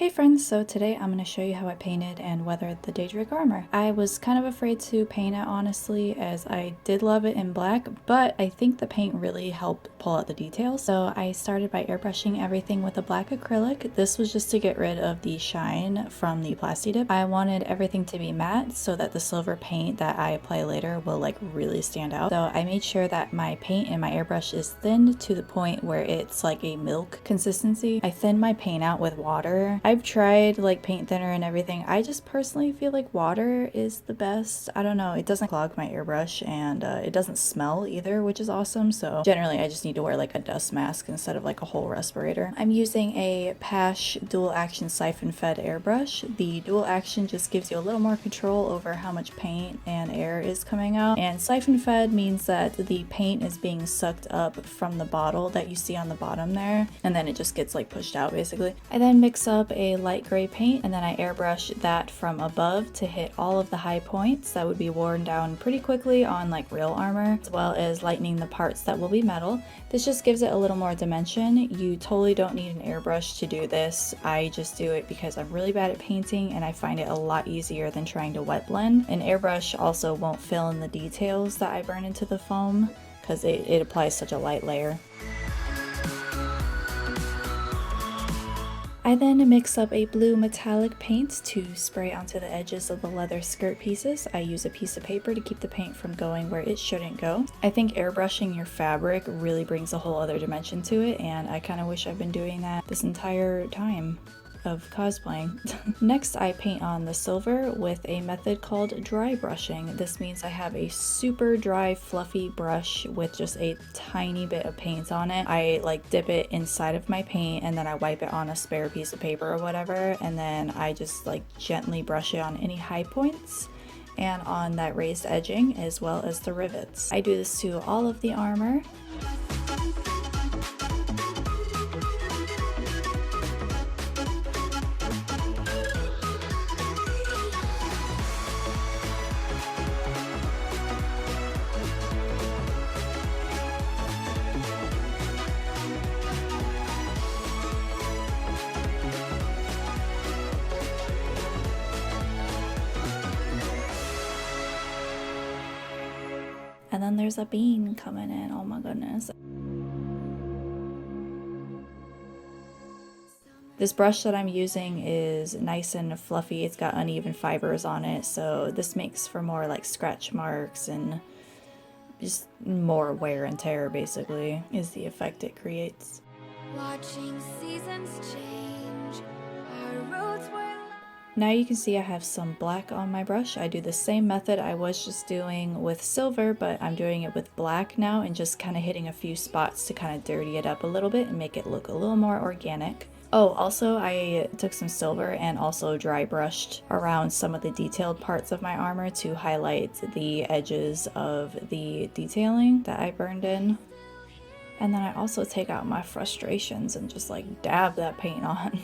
Hey friends, so today I'm going to show you how I painted and weathered the Daedric armor. I was kind of afraid to paint it honestly, as I did love it in black, but I think the paint really helped pull out the details. So I started by airbrushing everything with a black acrylic. This was just to get rid of the shine from the plasti dip. I wanted everything to be matte so that the silver paint that I apply later will like really stand out. So I made sure that my paint in my airbrush is thinned to the point where it's like a milk consistency. I thinned my paint out with water. I've tried like paint thinner and everything. I just personally feel like water is the best. I don't know, it doesn't clog my airbrush and it doesn't smell either, which is awesome. So generally I just need to wear like a dust mask instead of like a whole respirator. I'm using a pash dual action siphon fed airbrush. The dual action just gives you a little more control over how much paint and air is coming out, and siphon fed means that the paint is being sucked up from the bottle that you see on the bottom there, and then it just gets like pushed out basically. I then mix up a light gray paint and then I airbrush that from above to hit all of the high points that would be worn down pretty quickly on like real armor, as well as lightening the parts that will be metal. This just gives it a little more dimension. You totally don't need an airbrush to do this. I just do it because I'm really bad at painting and I find it a lot easier than trying to wet blend. An airbrush also won't fill in the details that I burn into the foam because it applies such a light layer. I then mix up a blue metallic paint to spray onto the edges of the leather skirt pieces. I use a piece of paper to keep the paint from going where it shouldn't go. I think airbrushing your fabric really brings a whole other dimension to it, and I kind of wish I've been doing that this entire time of cosplaying. Next, I paint on the silver with a method called dry brushing. This means I have a super dry fluffy brush with just a tiny bit of paint on it. I like dip it inside of my paint and then I wipe it on a spare piece of paper or whatever, and then I just like gently brush it on any high points and on that raised edging as well as the rivets. I do this to all of the armor. And then there's a bean coming in, oh my goodness. This brush that I'm using is nice and fluffy. It's got uneven fibers on it, so this makes for more like scratch marks and just more wear and tear basically is the effect it creates. Watching seasons change, our roads were... Now you can see I have some black on my brush. I do the same method I was just doing with silver, but I'm doing it with black now and just kind of hitting a few spots to kind of dirty it up a little bit and make it look a little more organic. Oh, also I took some silver and also dry brushed around some of the detailed parts of my armor to highlight the edges of the detailing that I burned in. And then I also take out my frustrations and just like dab that paint on.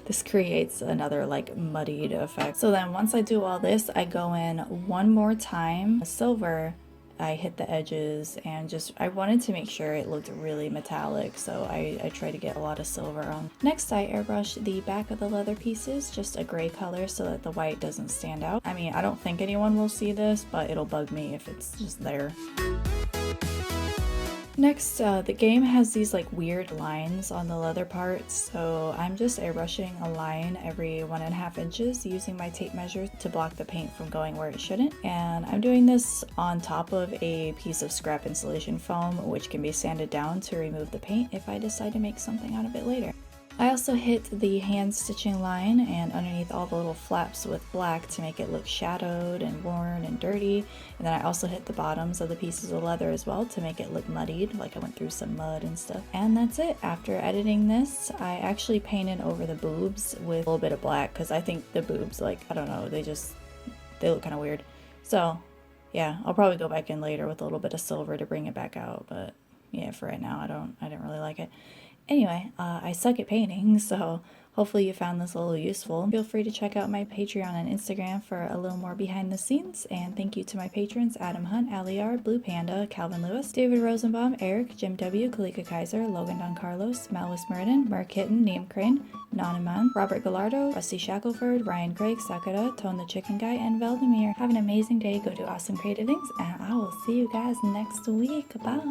This creates another like muddied effect. So then once I do all this, I go in one more time. Silver, I hit the edges and just, I wanted to make sure it looked really metallic, so I try to get a lot of silver on. Next, I airbrush the back of the leather pieces, just a gray color so that the white doesn't stand out. I mean, I don't think anyone will see this, but it'll bug me if it's just there. Next, the game has these like weird lines on the leather parts, so I'm just airbrushing a line every 1.5 inches using my tape measure to block the paint from going where it shouldn't. And I'm doing this on top of a piece of scrap insulation foam, which can be sanded down to remove the paint if I decide to make something out of it later. I also hit the hand stitching line and underneath all the little flaps with black to make it look shadowed and worn and dirty. And then I also hit the bottoms of the pieces of leather as well to make it look muddied, like I went through some mud and stuff. And that's it. After editing this, I actually painted over the boobs with a little bit of black because I think the boobs, like, I don't know, they look kind of weird. So yeah, I'll probably go back in later with a little bit of silver to bring it back out, but yeah, for right now I didn't really like it. Anyway, I suck at painting, so Hopefully you found this a little useful. Feel free to check out my Patreon and Instagram for a little more behind the scenes, and thank you to my patrons Adam Hunt, Aliar, Blue Panda, Calvin Lewis, David Rosenbaum, Eric, Jim W, Kalika Kaiser, Logan Don Carlos, Malwis Meriden, Mark Hitton, Neem Crane, Nanaman, Robert Gallardo, Rusty Shackelford, Ryan Craig, Sakura, Tone the Chicken Guy, and Veldemir. Have an amazing day, go do awesome creative things, and I will see you guys next week. Bye!